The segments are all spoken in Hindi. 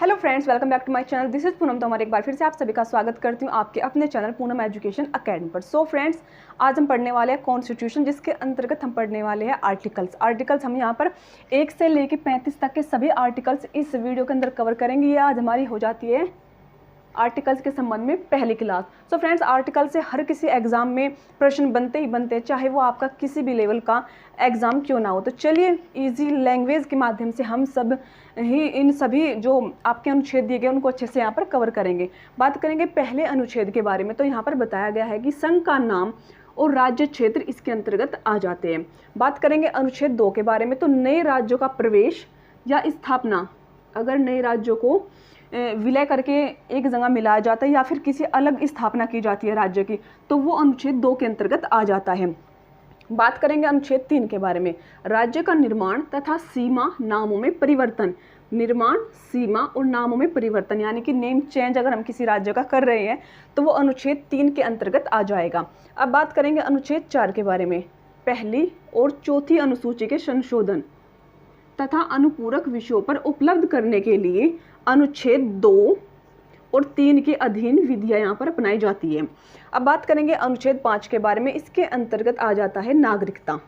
Hello friends, welcome back to my channel. This is Poonam. तो हमारे एक बार फिर से आप सभी का स्वागत करती हूँ आपके अपने चैनल पूनम एजुकेशन अकेडमी पर। सो फ्रेंड्स, आज हम पढ़ने वाले हैं कॉन्स्टिट्यूशन, जिसके अंतर्गत हम पढ़ने वाले हैं आर्टिकल्स हम यहाँ पर 1 से लेकर 35 तक के सभी आर्टिकल्स इस वीडियो के अंदर कवर करेंगे। ये आज हमारी हो जाती है आर्टिकल्स के संबंध में पहली क्लास। सो फ्रेंड्स, आर्टिकल से हर किसी एग्जाम में प्रश्न बनते ही बनते, चाहे वो आपका किसी भी लेवल का एग्जाम क्यों ना हो। तो चलिए इजी लैंग्वेज के माध्यम से हम सब ही इन सभी जो आपके अनुच्छेद दिए गए उनको अच्छे से यहाँ पर कवर करेंगे। बात करेंगे पहले अनुच्छेद के बारे में। तो यहाँ पर बताया गया है कि संघ का नाम और राज्य क्षेत्र इसके अंतर्गत आ जाते हैं। बात करेंगे अनुच्छेद 2 के बारे में। तो नए राज्यों का प्रवेश या स्थापना, अगर नए राज्यों को विलय करके एक जगह मिलाया जाता है या फिर किसी अलग स्थापना की जाती है राज्य की, तो वो अनुच्छेद 2 के अंतर्गत आ जाता है। बात करेंगे अनुच्छेद 3 के बारे में। राज्य का निर्माण तथा सीमा, नामों में परिवर्तन। निर्माण, सीमा और नामों में परिवर्तन, यानी कि नेम चेंज अगर हम किसी राज्य का कर रहे हैं तो वो अनुच्छेद 3 के अंतर्गत आ जाएगा। अब बात करेंगे अनुच्छेद 4 के बारे में। पहली और चौथी अनुसूची के संशोधन तथा अनुपूरक विषयों पर उपलब्ध करने के लिए अनुच्छेद 2 और 3 के अधीन विधियां यहाँ पर अपनाई जाती है। अब बात करेंगे अनुच्छेद 5 के बारे में। इसके अंतर्गत आ जाता है नागरिकता।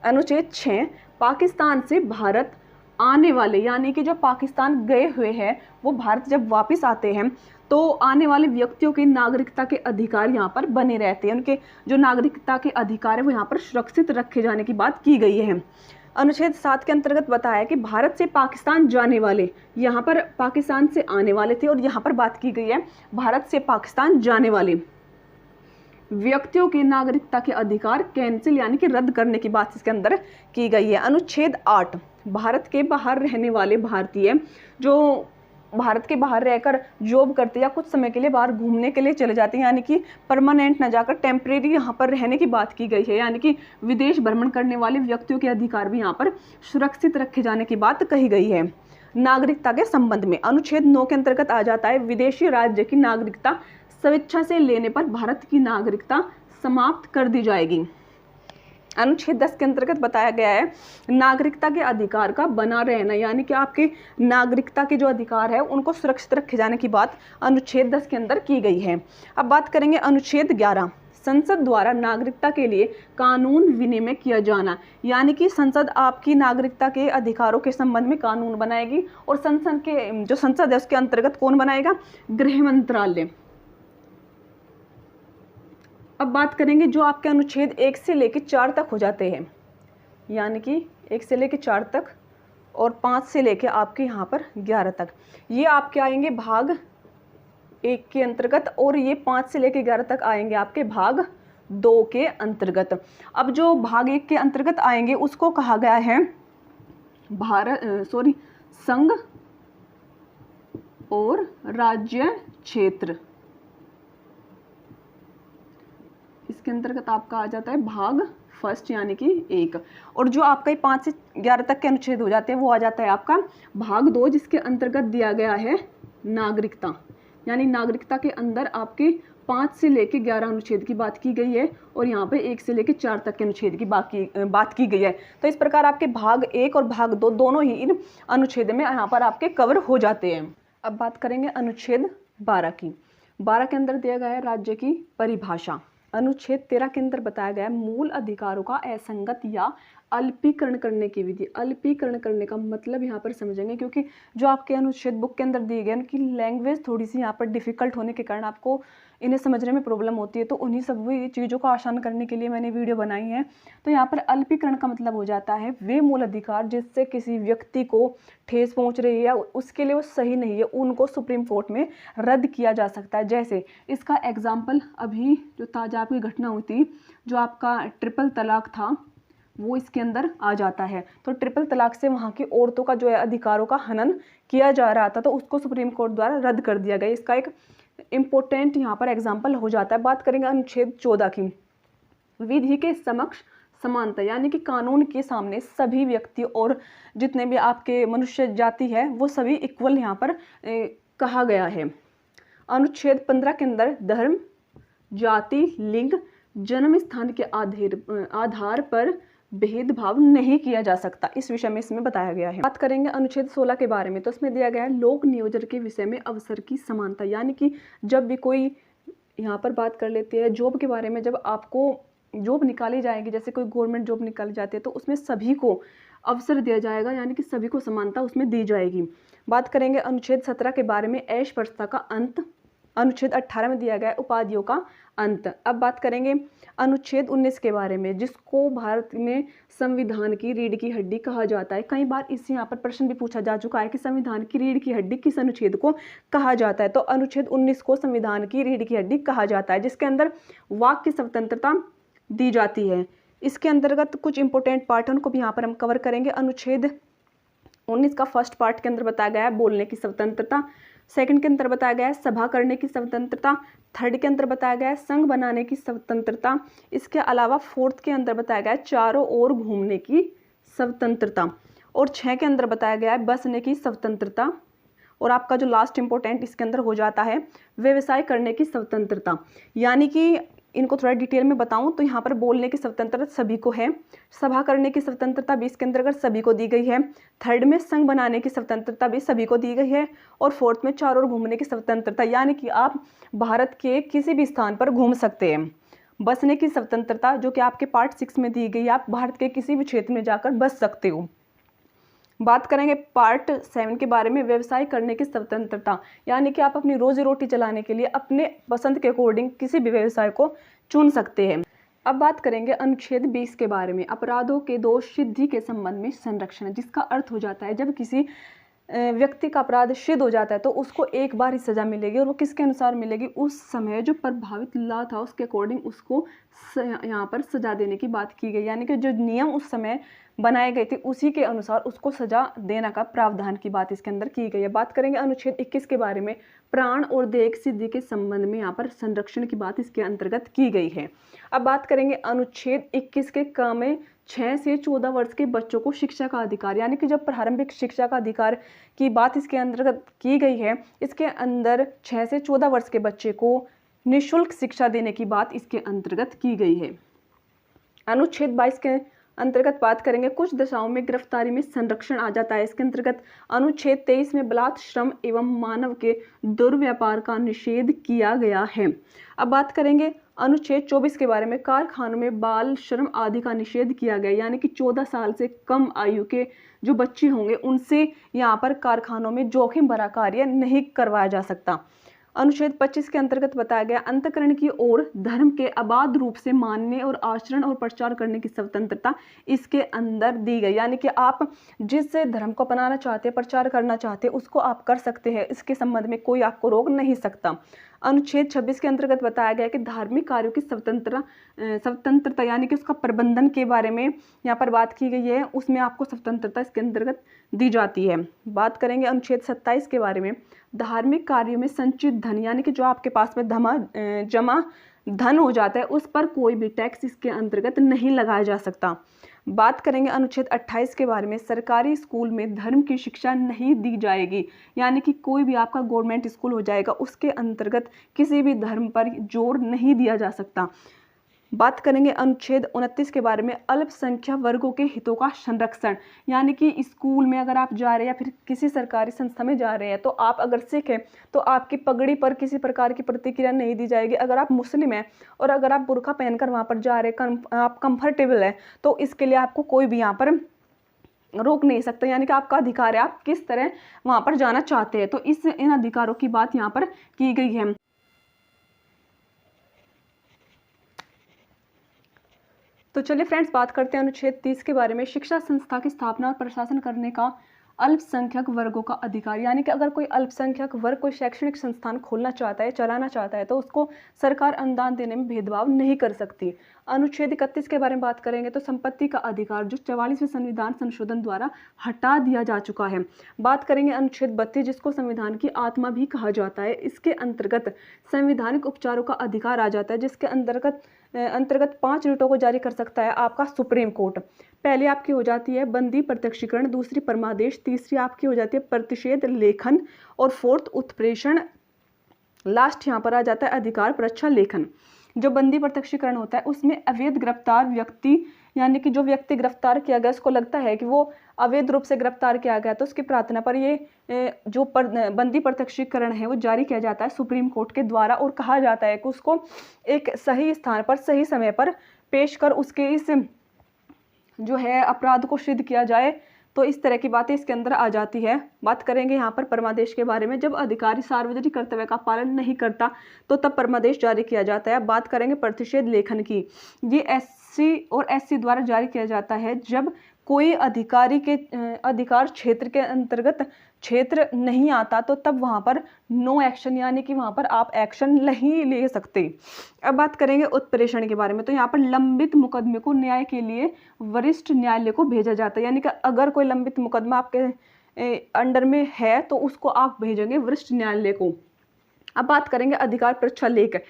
अनुच्छेद 6, पाकिस्तान से भारत आने वाले, यानी कि जो पाकिस्तान गए हुए हैं वो भारत जब वापस आते हैं तो आने वाले व्यक्तियों की नागरिकता के अधिकार यहाँ पर बने रहते हैं। उनके जो नागरिकता के अधिकार है वो यहाँ पर सुरक्षित रखे जाने की बात की गई है। अनुच्छेद 7 के अंतर्गत बताया कि भारत से पाकिस्तान जाने वाले, यहाँ पर पाकिस्तान से आने वाले थे और यहाँ पर बात की गई है भारत से पाकिस्तान जाने वाले व्यक्तियों की नागरिकता के अधिकार कैंसिल, यानी कि रद्द करने की बात इसके अंदर की गई है। अनुच्छेद 8, भारत के बाहर रहने वाले भारतीय जो भारत के बाहर रहकर जॉब करते या कुछ समय के लिए बाहर घूमने के लिए चले जाते हैं, यानी कि परमानेंट न जाकर टेम्परेरी यहाँ पर रहने की बात की गई है, यानी कि विदेश भ्रमण करने वाले व्यक्तियों के अधिकार भी यहाँ पर सुरक्षित रखे जाने की बात कही गई है। नागरिकता के संबंध में अनुच्छेद 9 के अंतर्गत आ जाता है विदेशी राज्य की नागरिकता स्वेच्छा से लेने पर भारत की नागरिकता समाप्त कर दी जाएगी। अनुच्छेद 10 के अंतर्गत बताया गया है नागरिकता के अधिकार का बना रहना, यानी कि आपके नागरिकता के जो अधिकार है उनको सुरक्षित रखे जाने की बात अनुच्छेद 10 के अंदर की गई है। अब बात करेंगे अनुच्छेद 11, संसद द्वारा नागरिकता के लिए कानून विनिमय किया जाना, यानी कि संसद आपकी नागरिकता के अधिकारों के संबंध में कानून बनाएगी और संसद है उसके अंतर्गत कौन बनाएगा? गृह मंत्रालय। अब बात करेंगे जो आपके अनुच्छेद 1 से लेकर 4 तक हो जाते हैं, यानी कि 1 से लेकर 4 तक और 5 से लेकर आपके यहाँ पर 11 तक, ये आपके आएंगे भाग 1 के अंतर्गत और ये 5 से लेकर 11 तक आएंगे आपके भाग 2 के अंतर्गत। अब जो भाग 1 के अंतर्गत आएंगे उसको कहा गया है संघ और राज्य क्षेत्र। इसके अंतर्गत आपका आ जाता है भाग 1 यानी कि 1, और जो आपका 5 से 11 तक के अनुच्छेद हो जाते हैं वो आ जाता है आपका भाग 2, जिसके अंतर्गत दिया गया है नागरिकता, यानी नागरिकता के अंदर आपके 5 से लेकर 11 अनुच्छेद की बात की गई है और यहाँ पे 1 से लेकर 4 तक के अनुच्छेद की बात की गई है। तो इस प्रकार आपके भाग 1 और भाग 2 दोनों ही इन अनुच्छेद में यहाँ पर आपके कवर हो जाते हैं। अब बात करेंगे अनुच्छेद 12 की। 12 के अंदर दिया गया है राज्य की परिभाषा। अनुच्छेद 13 के अंदर बताया गया है मूल अधिकारों का असंगत या अल्पीकरण करने की विधि। अल्पीकरण करने का मतलब यहाँ पर समझेंगे, क्योंकि जो आपके अनुच्छेद बुक के अंदर दिए गए उनकी लैंग्वेज थोड़ी सी यहाँ पर डिफिकल्ट होने के कारण आपको इन्हें समझने में प्रॉब्लम होती है, तो उन्हीं सभी चीज़ों को आसान करने के लिए मैंने वीडियो बनाई है। तो यहाँ पर अल्पीकरण का मतलब हो जाता है वे मूल अधिकार जिससे किसी व्यक्ति को ठेस पहुँच रही है, उसके लिए वो सही नहीं है, उनको सुप्रीम कोर्ट में रद्द किया जा सकता है। जैसे इसका एग्जाम्पल अभी जो ताजा आपकी घटना हुई थी, जो आपका ट्रिपल तलाक था, वो इसके अंदर आ जाता है। तो ट्रिपल तलाक से वहाँ की औरतों का जो है अधिकारों का हनन किया जा रहा था, तो उसको सुप्रीम कोर्ट द्वारा रद्द कर दिया गया। इसका एक इम्पोर्टेंट यहाँ पर एग्जाम्पल हो जाता है। बात करेंगे अनुच्छेद 14 की। विधि के समक्ष समानता, यानी कि कानून के सामने सभी व्यक्ति और जितने भी आपके मनुष्य जाति है वो सभी इक्वल यहाँ पर कहा गया है। अनुच्छेद 15 के अंदर धर्म, जाति, लिंग, जन्म स्थान के आधार पर भेदभाव नहीं किया जा सकता, इस विषय में इसमें बताया गया है। बात करेंगे अनुच्छेद 16 के बारे में, तो इसमें दिया गया है लोक नियोजन के विषय में अवसर की समानता, यानी कि जब भी कोई, यहाँ पर बात कर लेते हैं जॉब के बारे में, जब आपको जॉब निकाली जाएगी, जैसे कोई गवर्नमेंट जॉब निकाली जाती है, तो उसमें सभी को अवसर दिया जाएगा, यानी कि सभी को समानता उसमें दी जाएगी। बात करेंगे अनुच्छेद 17 के बारे में, अस्पृश्यता का अंत। अनुच्छेद 18 में दिया गया है उपाधियों का अंत। अब बात करेंगे अनुच्छेद 19 के बारे में, जिसको भारत में संविधान की रीढ़ की हड्डी कहा जाता है। कई बार इस यहाँ पर प्रश्न भी पूछा जा चुका है कि संविधान की रीढ़ की हड्डी किस अनुच्छेद को कहा जाता है, तो अनुच्छेद 19 को संविधान की रीढ़ की हड्डी कहा जाता है, जिसके अंदर वाक की स्वतंत्रता दी जाती है। इसके अंतर्गत कुछ इंपॉर्टेंट पार्ट है, उनको भी यहाँ पर हम कवर करेंगे। अनुच्छेद 19 का फर्स्ट पार्ट के अंदर बताया गया है बोलने की स्वतंत्रता, सेकंड के अंदर बताया गया है सभा करने की स्वतंत्रता, थर्ड के अंदर बताया गया है संघ बनाने की स्वतंत्रता, इसके अलावा फोर्थ के अंदर बताया गया है चारों ओर घूमने की स्वतंत्रता, और 6 के अंदर बताया गया है बसने की स्वतंत्रता, और आपका जो लास्ट इंपॉर्टेंट इसके अंदर हो जाता है व्यवसाय करने की स्वतंत्रता। यानी कि इनको थोड़ा डिटेल में बताऊं तो यहाँ पर बोलने की स्वतंत्रता सभी को है, सभा करने की स्वतंत्रता भी इसके अंतर्गत सभी को दी गई है, थर्ड में संघ बनाने की स्वतंत्रता भी सभी को दी गई है, और फोर्थ में चारों ओर घूमने की स्वतंत्रता, यानी कि आप भारत के किसी भी स्थान पर घूम सकते हैं। बसने की स्वतंत्रता जो कि आपके पार्ट 6 में दी गई, आप भारत के किसी भी क्षेत्र में जाकर बस सकते हो। बात करेंगे पार्ट 7 के बारे में, व्यवसाय करने की स्वतंत्रता, यानी कि आप अपनी रोजी रोटी चलाने के लिए अपने पसंद के अकॉर्डिंग किसी भी व्यवसाय को चुन सकते हैं। अब बात करेंगे अनुच्छेद 20 के बारे में, अपराधों के दोष सिद्धि के संबंध में संरक्षण, जिसका अर्थ हो जाता है जब किसी व्यक्ति का अपराध सिद्ध हो जाता है तो उसको एक बार ही सजा मिलेगी, और वो किसके अनुसार मिलेगी, उस समय जो प्रभावित ला था उसके अकॉर्डिंग उसको यहाँ पर सजा देने की बात की गई, यानी कि जो नियम उस समय बनाए गए थे उसी के अनुसार उसको सजा देने का प्रावधान की बात इसके अंदर की गई है। बात करेंगे अनुच्छेद 21 के बारे में, प्राण और देह की सिद्धि के संबंध में यहाँ पर संरक्षण की बात इसके अंतर्गत की गई है। अब बात करेंगे अनुच्छेद 21 के क में 6 से 14 वर्ष के बच्चों को शिक्षा का अधिकार, यानी कि जब प्रारंभिक शिक्षा का अधिकार की बात इसके अंतर्गत की गई है, इसके अंदर 6 से 14 वर्ष के बच्चे को निःशुल्क शिक्षा देने की बात इसके अंतर्गत की गई है। अनुच्छेद 22 के अंतर्गत बात करेंगे कुछ दशाओं में गिरफ्तारी में संरक्षण आ जाता है। इसके अंतर्गत अनुच्छेद 23 में बलात्कार, श्रम एवं मानव के दुर्व्यापार का निषेध किया गया है। अब बात करेंगे अनुच्छेद 24 के बारे में, कारखानों में बाल श्रम आदि का निषेध किया गया, यानी कि 14 साल से कम आयु के जो बच्चे होंगे उनसे यहाँ पर कारखानों में जोखिम भरा कार्य नहीं करवाया जा सकता। अनुच्छेद 25 के अंतर्गत बताया गया अंतःकरण की ओर धर्म के अबाध रूप से मानने और आचरण और प्रचार करने की स्वतंत्रता इसके अंदर दी गई, यानी कि आप जिस धर्म को अपनाना चाहते हैं, प्रचार करना चाहते हैं, उसको आप कर सकते हैं, इसके संबंध में कोई आपको रोक नहीं सकता। अनुच्छेद 26 के अंतर्गत बताया गया कि धार्मिक कार्यों की स्वतंत्रता यानी कि उसका प्रबंधन के बारे में यहाँ पर बात की गई है, उसमें आपको स्वतंत्रता इसके अंतर्गत दी जाती है। बात करेंगे अनुच्छेद 27 के बारे में, धार्मिक कार्यों में संचित धन, यानी कि जो आपके पास में जमा धन हो जाता है उस पर कोई भी टैक्स इसके अंतर्गत नहीं लगाया जा सकता। बात करेंगे अनुच्छेद 28 के बारे में, सरकारी स्कूल में धर्म की शिक्षा नहीं दी जाएगी, यानी कि कोई भी आपका गवर्नमेंट स्कूल हो जाएगा उसके अंतर्गत किसी भी धर्म पर जोर नहीं दिया जा सकता। बात करेंगे अनुच्छेद 29 के बारे में, अल्पसंख्यक वर्गों के हितों का संरक्षण, यानी कि स्कूल में अगर आप जा रहे हैं या फिर किसी सरकारी संस्था में जा रहे हैं तो आप अगर सिख हैं तो आपकी पगड़ी पर किसी प्रकार की प्रतिक्रिया नहीं दी जाएगी। अगर आप मुस्लिम हैं और अगर आप बुर्का पहनकर वहाँ पर जा रहे हैं, आप कंफर्टेबल है, तो इसके लिए आपको कोई भी यहाँ पर रोक नहीं सकता, यानी कि आपका अधिकार है आप किस तरह वहाँ पर जाना चाहते हैं। तो इन अधिकारों की बात यहाँ पर की गई है। तो चलिए फ्रेंड्स, बात करते हैं अनुच्छेद 30 के बारे में, शिक्षा संस्था की स्थापना और प्रशासन करने का अल्पसंख्यक वर्गों का अधिकार, यानी कि अगर कोई अल्पसंख्यक वर्ग कोई शैक्षणिक संस्थान खोलना चाहता है, चलाना चाहता है, तो उसको सरकार अनुदान देने में भेदभाव नहीं कर सकती। अनुच्छेद 31 के बारे में बात करेंगे तो संपत्ति का अधिकार जो 44वें संविधान संशोधन द्वारा हटा दिया जा चुका है। बात करेंगे अनुच्छेद 32 जिसको संविधान की आत्मा भी कहा जाता है, इसके अंतर्गत संवैधानिक उपचारों का अधिकार आ जाता है, जिसके अंतर्गत 5 रिटों को जारी कर सकता है आपका सुप्रीम कोर्ट। पहली आपकी हो जाती है बंदी प्रत्यक्षीकरण, दूसरी परमादेश, तीसरी आपकी हो जाती है प्रतिषेध लेखन, और फोर्थ उत्प्रेषण, लास्ट यहाँ पर आ जाता है अधिकार परीक्षा लेखन। जो बंदी प्रत्यक्षीकरण होता है उसमें अवैध गिरफ्तार व्यक्ति यानी कि जो व्यक्ति गिरफ्तार किया गया उसको लगता है कि वो अवैध रूप से गिरफ्तार किया गया, तो उसकी प्रार्थना पर ये जो बंदी प्रत्यक्षीकरण है वो जारी किया जाता है सुप्रीम कोर्ट के द्वारा, और कहा जाता है कि उसको एक सही स्थान पर सही समय पर पेश कर उसके इस जो है अपराध को सिद्ध किया जाए। तो इस तरह की बातें इसके अंदर आ जाती है। बात करेंगे यहाँ पर परमादेश के बारे में। जब अधिकारी सार्वजनिक कर्तव्य का पालन नहीं करता तो तब परमादेश जारी किया जाता है। बात करेंगे प्रतिषेध लेखन की। ये एससी और एससी द्वारा जारी किया जाता है जब कोई अधिकारी के अधिकार क्षेत्र के अंतर्गत क्षेत्र नहीं आता, तो तब वहाँ पर नो एक्शन, यानी कि वहाँ पर आप एक्शन नहीं ले सकते। अब बात करेंगे उत्प्रेषण के बारे में। तो यहाँ पर लंबित मुकदमे को न्याय के लिए वरिष्ठ न्यायालय को भेजा जाता है, यानी कि अगर कोई लंबित मुकदमा आपके अंडर में है तो उसको आप भेजेंगे वरिष्ठ न्यायालय को। अब बात करेंगे अधिकार परीक्षा लेकर,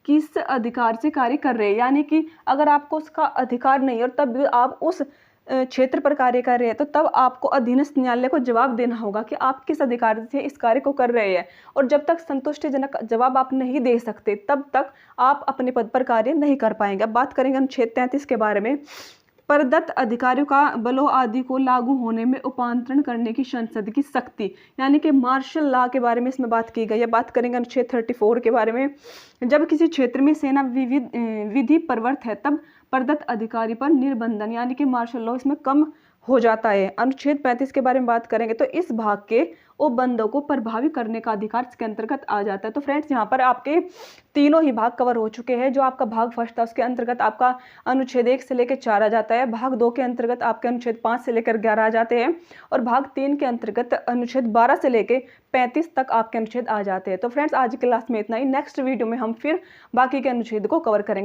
किस अधिकार से कार्य कर रहे हैं, यानी कि अगर आपको उसका अधिकार नहीं और तब भी आप उस क्षेत्र पर कार्य कर रहे हैं तो तब आपको अधीनस्थ न्यायालय को जवाब देना होगा कि आप किस अधिकार से इस कार्य को कर रहे हैं, और जब तक संतुष्टिजनक जवाब आप नहीं दे सकते तब तक आप अपने पद पर कार्य नहीं कर पाएंगे। अब बात करेंगे अनुच्छेद 33 के बारे में। प्रदत्त अधिकारियों का बलों आदि को लागू होने में उपांतरण करने की संसद की शक्ति, यानी कि मार्शल लॉ के बारे में इसमें बात की गई है। बात करेंगे अनुच्छेद 34 के बारे में। जब किसी क्षेत्र में सेना विधि प्रवृत्त है तब प्रदत्त अधिकारी पर निर्बंधन, यानी कि मार्शल लॉ इसमें कम हो जाता है। अनुच्छेद 35 के बारे में बात करेंगे तो इस भाग के उपबंधों को प्रभावी करने का अधिकार इसके अंतर्गत आ जाता है। तो फ्रेंड्स यहाँ पर आपके तीनों ही भाग कवर हो चुके हैं। जो आपका भाग फर्स्ट था उसके अंतर्गत आपका अनुच्छेद 1 से लेकर 4 आ जाता है, भाग 2 के अंतर्गत आपके अनुच्छेद 5 से लेकर 11 आ जाते हैं, और भाग 3 के अंतर्गत अनुच्छेद 12 से लेकर 35 तक आपके अनुच्छेद आ जाते हैं। तो फ्रेंड्स आज की क्लास में इतना ही। नेक्स्ट वीडियो में हम फिर बाकी के अनुच्छेद को कवर करेंगे।